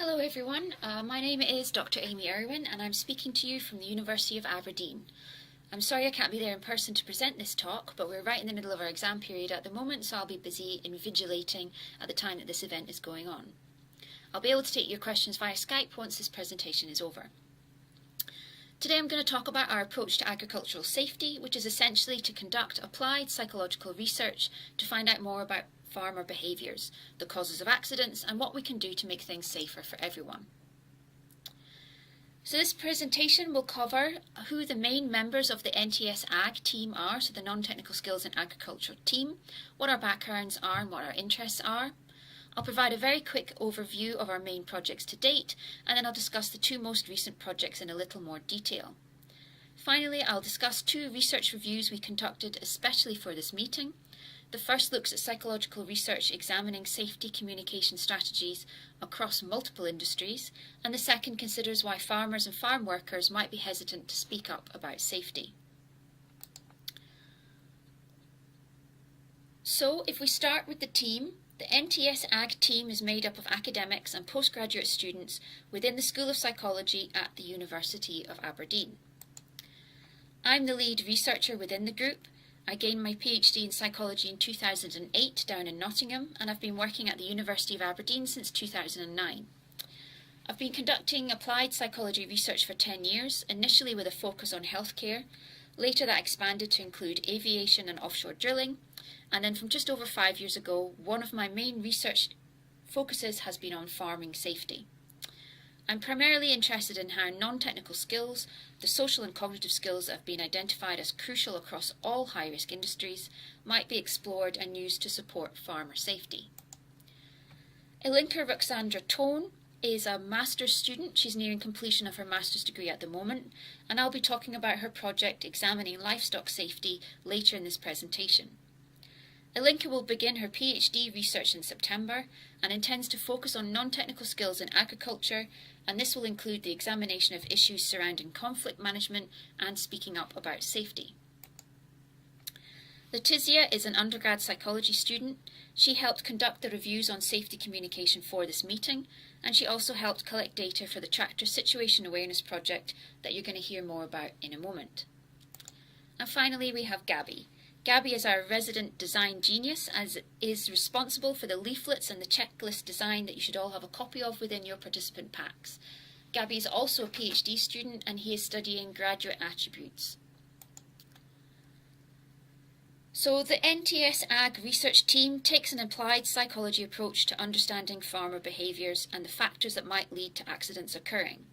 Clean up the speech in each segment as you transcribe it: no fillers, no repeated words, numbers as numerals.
Hello everyone, my name is Dr. Amy Irwin and I'm speaking to you from the University of Aberdeen. I'm sorry I can't be there in person to present this talk, but we're right in the middle of our exam period at the moment, so I'll be busy invigilating at the time that this event is going on. I'll be able to take your questions via Skype once this presentation is over. Today I'm going to talk about our approach to agricultural safety, which is essentially to conduct applied psychological research to find out more about farmer behaviours, the causes of accidents, and what we can do to make things safer for everyone. So this presentation will cover who the main members of the NTSAg team are, so the Non-Technical Skills in Agriculture team, what our backgrounds are and what our interests are. I'll provide a very quick overview of our main projects to date, and then I'll discuss the two most recent projects in a little more detail. Finally, I'll discuss two research reviews we conducted especially for this meeting. The first looks at psychological research examining safety communication strategies across multiple industries, and the second considers why farmers and farm workers might be hesitant to speak up about safety. So, if we start with the team, the NTSAg team is made up of academics and postgraduate students within the School of Psychology at the University of Aberdeen. I'm the lead researcher within the group. I gained my PhD in psychology in 2008 down in Nottingham, and I've been working at the University of Aberdeen since 2009. I've been conducting applied psychology research for 10 years, initially with a focus on healthcare. Later that expanded to include aviation and offshore drilling, and then from just over 5 years ago, one of my main research focuses has been on farming safety. I'm primarily interested in how non-technical skills, the social and cognitive skills that have been identified as crucial across all high-risk industries, might be explored and used to support farmer safety. Ilinka Ruxandra Tone is a master's student. She's nearing completion of her master's degree at the moment, and I'll be talking about her project examining livestock safety later in this presentation. Ilinka will begin her PhD research in September and intends to focus on non-technical skills in agriculture, and this will include the examination of issues surrounding conflict management and speaking up about safety. Letizia is an undergrad psychology student. She helped conduct the reviews on safety communication for this meeting, and she also helped collect data for the Tractor Situation Awareness project that you're going to hear more about in a moment. And finally we have Gabby. Gabby is our resident design genius, as is responsible for the leaflets and the checklist design that you should all have a copy of within your participant packs. Gabby is also a PhD student and he is studying graduate attributes. So the NTSAg research team takes an applied psychology approach to understanding farmer behaviours and the factors that might lead to accidents occurring.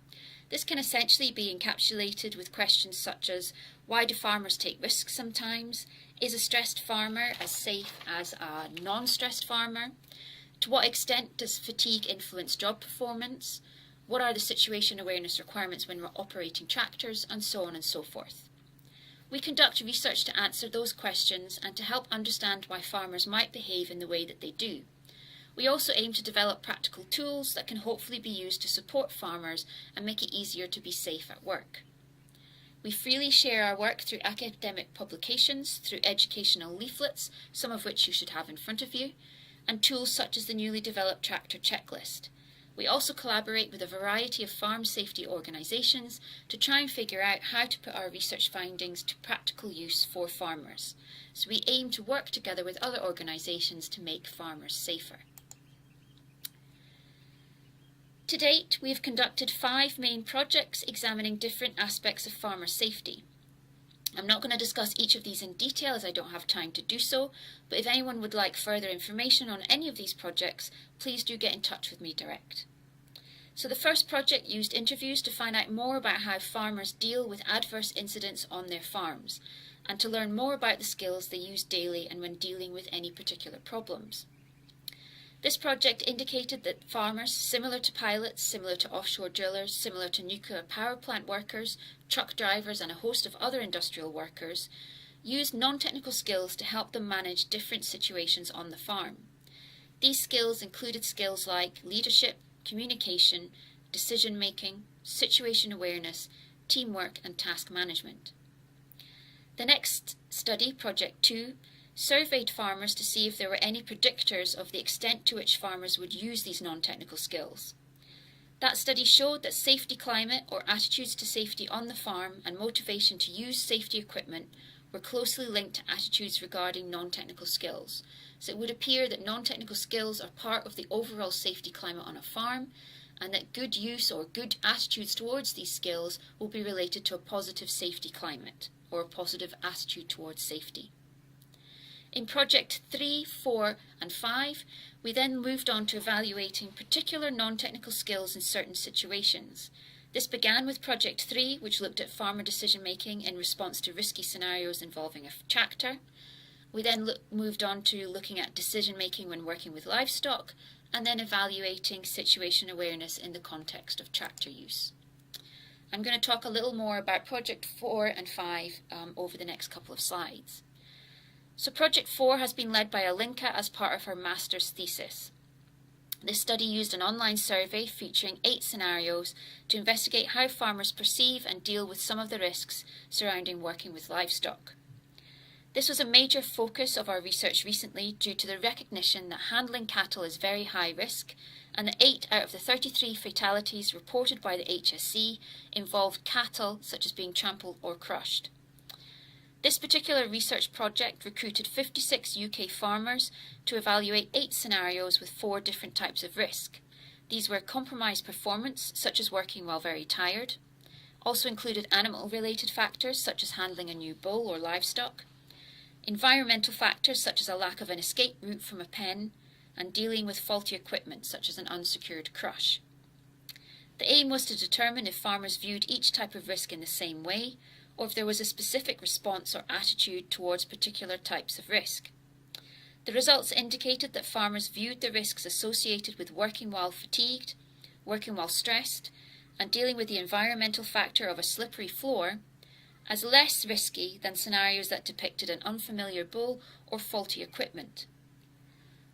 This can essentially be encapsulated with questions such as, why do farmers take risks sometimes? Is a stressed farmer as safe as a non-stressed farmer? To what extent does fatigue influence job performance? What are the situation awareness requirements when we're operating tractors? And so on and so forth. We conduct research to answer those questions and to help understand why farmers might behave in the way that they do. We also aim to develop practical tools that can hopefully be used to support farmers and make it easier to be safe at work. We freely share our work through academic publications, through educational leaflets, some of which you should have in front of you, and tools such as the newly developed Tractor Checklist. We also collaborate with a variety of farm safety organisations to try and figure out how to put our research findings to practical use for farmers. So we aim to work together with other organisations to make farmers safer. To date, we have conducted 5 main projects examining different aspects of farmer safety. I'm not going to discuss each of these in detail as I don't have time to do so, but if anyone would like further information on any of these projects, please do get in touch with me direct. So the first project used interviews to find out more about how farmers deal with adverse incidents on their farms, and to learn more about the skills they use daily and when dealing with any particular problems. This project indicated that farmers, similar to pilots, similar to offshore drillers, similar to nuclear power plant workers, truck drivers and a host of other industrial workers, used non-technical skills to help them manage different situations on the farm. These skills included skills like leadership, communication, decision-making, situation awareness, teamwork and task management. The next study, Project 2, surveyed farmers to see if there were any predictors of the extent to which farmers would use these non-technical skills. That study showed that safety climate, or attitudes to safety on the farm, and motivation to use safety equipment were closely linked to attitudes regarding non-technical skills. So it would appear that non-technical skills are part of the overall safety climate on a farm, and that good use or good attitudes towards these skills will be related to a positive safety climate, or a positive attitude towards safety. In Project 3, 4 and 5, we then moved on to evaluating particular non-technical skills in certain situations. This began with Project 3, which looked at farmer decision-making in response to risky scenarios involving a tractor. We then moved on to looking at decision-making when working with livestock, and then evaluating situation awareness in the context of tractor use. I'm going to talk a little more about Project 4 and 5 over the next couple of slides. So Project 4 has been led by Alinka as part of her master's thesis. This study used an online survey featuring 8 scenarios to investigate how farmers perceive and deal with some of the risks surrounding working with livestock. This was a major focus of our research recently due to the recognition that handling cattle is very high risk, and that 8 out of the 33 fatalities reported by the HSC involved cattle, such as being trampled or crushed. This particular research project recruited 56 UK farmers to evaluate 8 scenarios with 4 different types of risk. These were compromised performance, such as working while very tired, also included animal-related factors, such as handling a new bull or livestock, environmental factors, such as a lack of an escape route from a pen, and dealing with faulty equipment, such as an unsecured crush. The aim was to determine if farmers viewed each type of risk in the same way, or if there was a specific response or attitude towards particular types of risk. The results indicated that farmers viewed the risks associated with working while fatigued, working while stressed, and dealing with the environmental factor of a slippery floor as less risky than scenarios that depicted an unfamiliar bull or faulty equipment.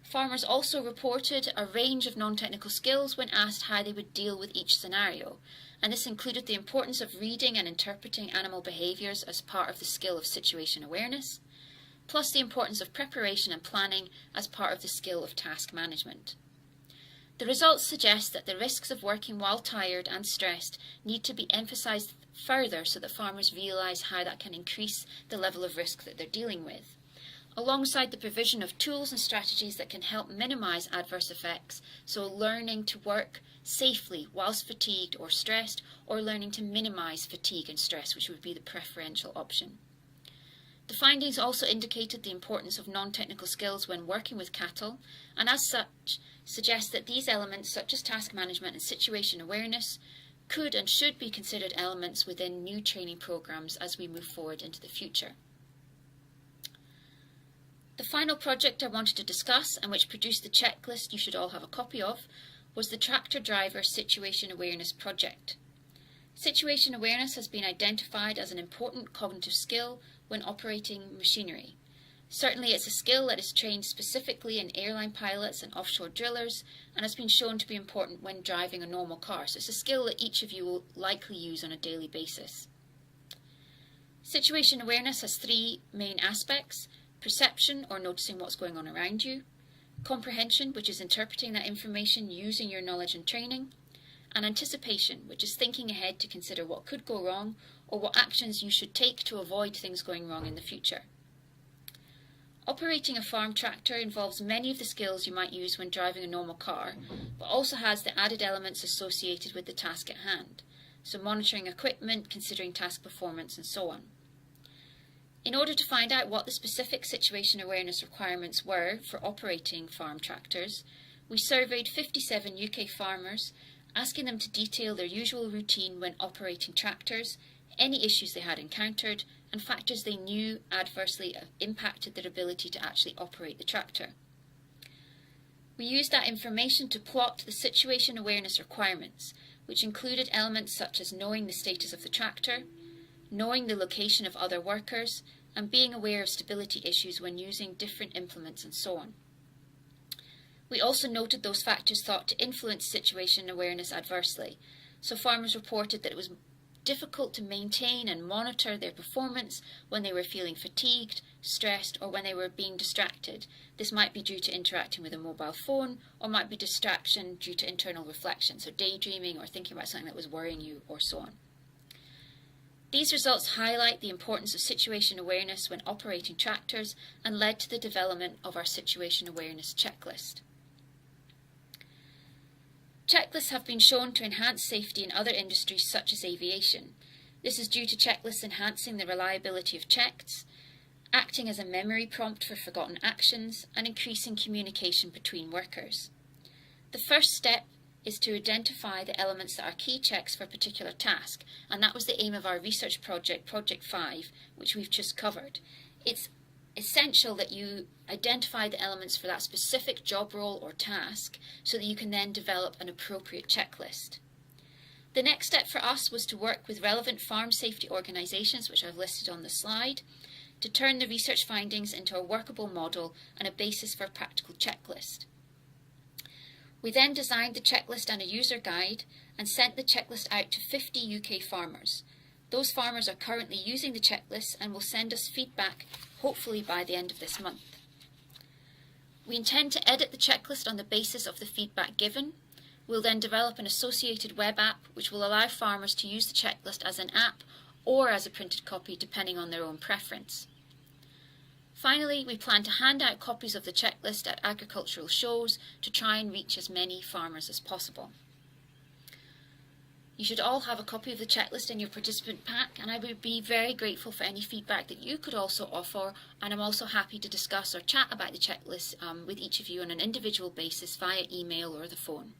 Farmers also reported a range of non-technical skills when asked how they would deal with each scenario, and this included the importance of reading and interpreting animal behaviours as part of the skill of situation awareness, plus the importance of preparation and planning as part of the skill of task management. The results suggest that the risks of working while tired and stressed need to be emphasised further so that farmers realise how that can increase the level of risk that they're dealing with, alongside the provision of tools and strategies that can help minimise adverse effects, so learning to work safely whilst fatigued or stressed, or learning to minimise fatigue and stress, which would be the preferential option. The findings also indicated the importance of non-technical skills when working with cattle, and as such suggest that these elements, such as task management and situation awareness, could and should be considered elements within new training programmes as we move forward into the future. The final project I wanted to discuss, and which produced the checklist you should all have a copy of, was the Tractor Driver Situation Awareness Project. Situation awareness has been identified as an important cognitive skill when operating machinery. Certainly it's a skill that is trained specifically in airline pilots and offshore drillers, and has been shown to be important when driving a normal car, so it's a skill that each of you will likely use on a daily basis. Situation awareness has 3 main aspects: perception, or noticing what's going on around you; comprehension, which is interpreting that information using your knowledge and training; and anticipation, which is thinking ahead to consider what could go wrong or what actions you should take to avoid things going wrong in the future. Operating a farm tractor involves many of the skills you might use when driving a normal car, but also has the added elements associated with the task at hand, so monitoring equipment, considering task performance, and so on. In order to find out what the specific situation awareness requirements were for operating farm tractors, we surveyed 57 UK farmers, asking them to detail their usual routine when operating tractors, any issues they had encountered, and factors they knew adversely impacted their ability to actually operate the tractor. We used that information to plot the situation awareness requirements, which included elements such as knowing the status of the tractor, knowing the location of other workers, and being aware of stability issues when using different implements, and so on. We also noted those factors thought to influence situation awareness adversely, so farmers reported that it was difficult to maintain and monitor their performance when they were feeling fatigued, stressed, or when they were being distracted. This might be due to interacting with a mobile phone, or might be distraction due to internal reflection, so daydreaming or thinking about something that was worrying you, or so on. These results highlight the importance of situation awareness when operating tractors and led to the development of our situation awareness checklist. Checklists have been shown to enhance safety in other industries such as aviation. This is due to checklists enhancing the reliability of checks, acting as a memory prompt for forgotten actions, and increasing communication between workers. The first step is to identify the elements that are key checks for a particular task, and that was the aim of our research project, Project 5, which we've just covered. It's essential that you identify the elements for that specific job role or task so that you can then develop an appropriate checklist. The next step for us was to work with relevant farm safety organisations, which I've listed on the slide, to turn the research findings into a workable model and a basis for a practical checklist. We then designed the checklist and a user guide and sent the checklist out to 50 UK farmers. Those farmers are currently using the checklist and will send us feedback, hopefully by the end of this month. We intend to edit the checklist on the basis of the feedback given. We'll then develop an associated web app which will allow farmers to use the checklist as an app or as a printed copy depending on their own preference. Finally, we plan to hand out copies of the checklist at agricultural shows to try and reach as many farmers as possible. You should all have a copy of the checklist in your participant pack, and I would be very grateful for any feedback that you could also offer, and I'm also happy to discuss or chat about the checklist with each of you on an individual basis via email or the phone.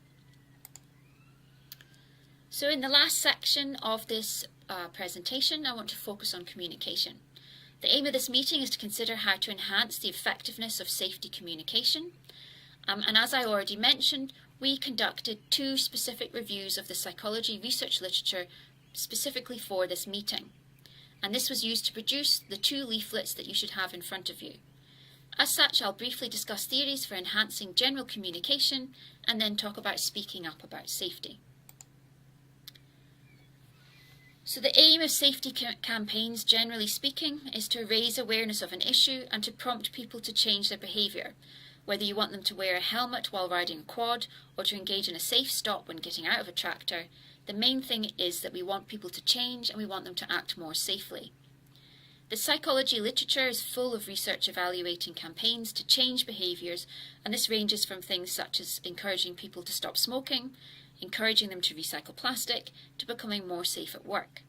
So in the last section of this presentation, I want to focus on communication. The aim of this meeting is to consider how to enhance the effectiveness of safety communication. And as I already mentioned, we conducted 2 specific reviews of the psychology research literature specifically for this meeting. And this was used to produce the 2 leaflets that you should have in front of you. As such, I'll briefly discuss theories for enhancing general communication and then talk about speaking up about safety. So the aim of safety campaigns, generally speaking, is to raise awareness of an issue and to prompt people to change their behaviour. Whether you want them to wear a helmet while riding a quad or to engage in a safe stop when getting out of a tractor, the main thing is that we want people to change and we want them to act more safely. The psychology literature is full of research evaluating campaigns to change behaviours, and this ranges from things such as encouraging people to stop smoking, encouraging them to recycle plastic, to becoming more safe at work.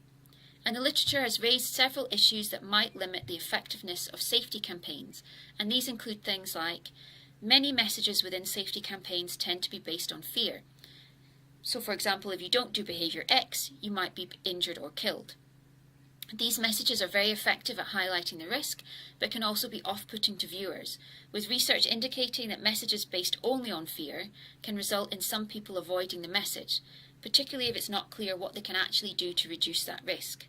And the literature has raised several issues that might limit the effectiveness of safety campaigns, and these include things like many messages within safety campaigns tend to be based on fear. So for example, if you don't do behaviour X, you might be injured or killed. These messages are very effective at highlighting the risk, but can also be off-putting to viewers, with research indicating that messages based only on fear can result in some people avoiding the message, particularly if it's not clear what they can actually do to reduce that risk.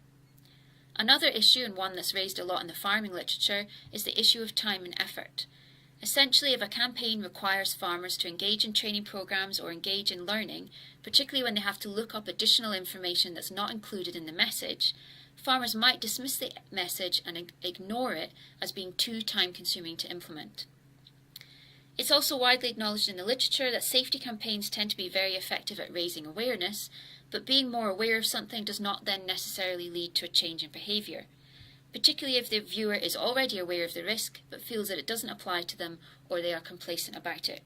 Another issue, and one that's raised a lot in the farming literature, is the issue of time and effort. Essentially, if a campaign requires farmers to engage in training programs or engage in learning, particularly when they have to look up additional information that's not included in the message, farmers might dismiss the message and ignore it as being too time-consuming to implement. It's also widely acknowledged in the literature that safety campaigns tend to be very effective at raising awareness, but being more aware of something does not then necessarily lead to a change in behaviour, particularly if the viewer is already aware of the risk but feels that it doesn't apply to them or they are complacent about it.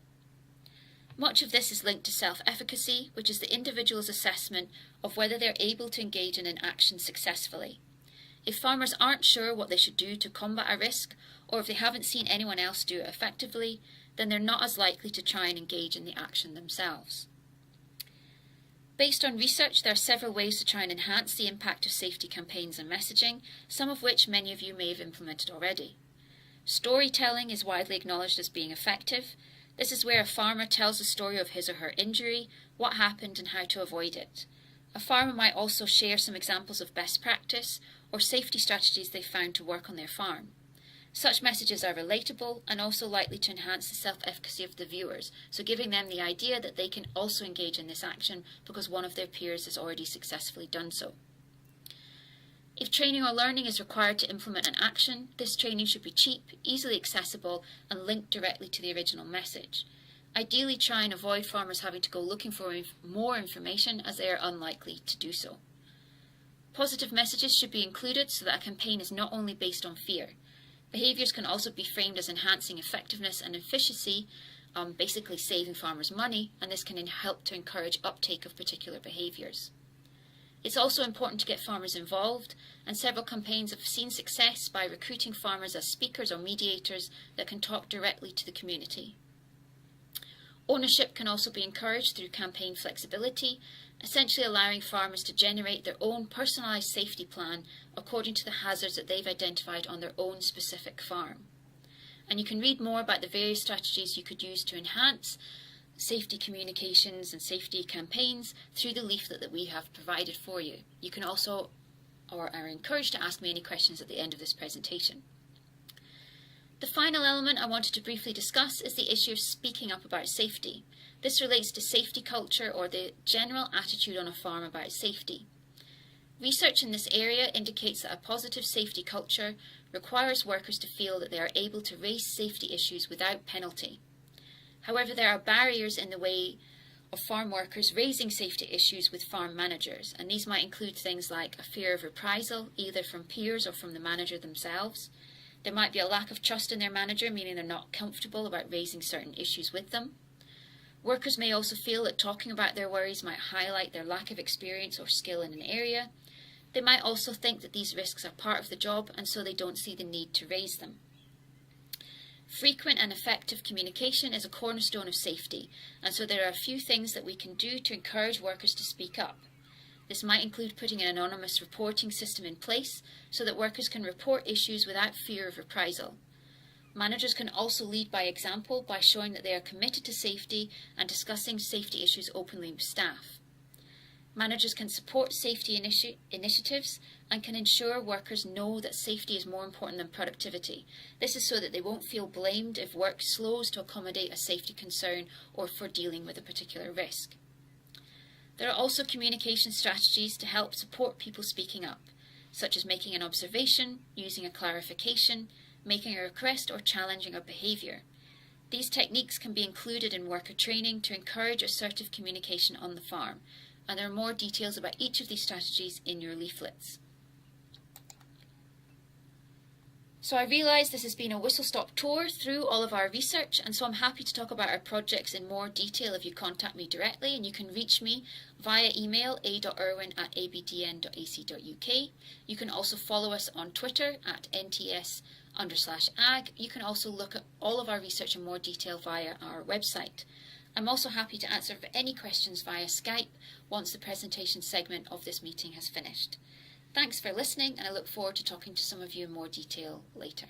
Much of this is linked to self-efficacy, which is the individual's assessment of whether they're able to engage in an action successfully. If farmers aren't sure what they should do to combat a risk, or if they haven't seen anyone else do it effectively, then they're not as likely to try and engage in the action themselves. Based on research, there are several ways to try and enhance the impact of safety campaigns and messaging, some of which many of you may have implemented already. Storytelling is widely acknowledged as being effective. This is where a farmer tells the story of his or her injury, what happened and how to avoid it. A farmer might also share some examples of best practice or safety strategies they found to work on their farm. Such messages are relatable and also likely to enhance the self-efficacy of the viewers, so giving them the idea that they can also engage in this action because one of their peers has already successfully done so. If training or learning is required to implement an action, this training should be cheap, easily accessible, and linked directly to the original message. Ideally, try and avoid farmers having to go looking for more information, as they are unlikely to do so. Positive messages should be included so that a campaign is not only based on fear. Behaviours can also be framed as enhancing effectiveness and efficiency, basically saving farmers money, and this can help to encourage uptake of particular behaviours. It's also important to get farmers involved, and several campaigns have seen success by recruiting farmers as speakers or mediators that can talk directly to the community. Ownership can also be encouraged through campaign flexibility, essentially allowing farmers to generate their own personalised safety plan according to the hazards that they've identified on their own specific farm. And you can read more about the various strategies you could use to enhance safety communications and safety campaigns through the leaflet that we have provided for you. You can also, or are encouraged to ask me any questions at the end of this presentation. The final element I wanted to briefly discuss is the issue of speaking up about safety. This relates to safety culture, or the general attitude on a farm about safety. Research in this area indicates that a positive safety culture requires workers to feel that they are able to raise safety issues without penalty. However, there are barriers in the way of farm workers raising safety issues with farm managers, and these might include things like a fear of reprisal, either from peers or from the manager themselves. There might be a lack of trust in their manager, meaning they're not comfortable about raising certain issues with them. Workers may also feel that talking about their worries might highlight their lack of experience or skill in an area. They might also think that these risks are part of the job, and so they don't see the need to raise them. Frequent and effective communication is a cornerstone of safety, and so there are a few things that we can do to encourage workers to speak up. This might include putting an anonymous reporting system in place so that workers can report issues without fear of reprisal. Managers can also lead by example by showing that they are committed to safety and discussing safety issues openly with staff. Managers can support safety initiatives and can ensure workers know that safety is more important than productivity. This is so that they won't feel blamed if work slows to accommodate a safety concern or for dealing with a particular risk. There are also communication strategies to help support people speaking up, such as making an observation, using a clarification, making a request, or challenging a behaviour. These techniques can be included in worker training to encourage assertive communication on the farm, and there are more details about each of these strategies in your leaflets. So I realise this has been a whistle-stop tour through all of our research, and so I'm happy to talk about our projects in more detail if you contact me directly, and you can reach me via email a.irwin@abdn.ac.uk. You can also follow us on Twitter at NTS_ag. You can also look at all of our research in more detail via our website. I'm also happy to answer any questions via Skype once the presentation segment of this meeting has finished. Thanks for listening, and I look forward to talking to some of you in more detail later.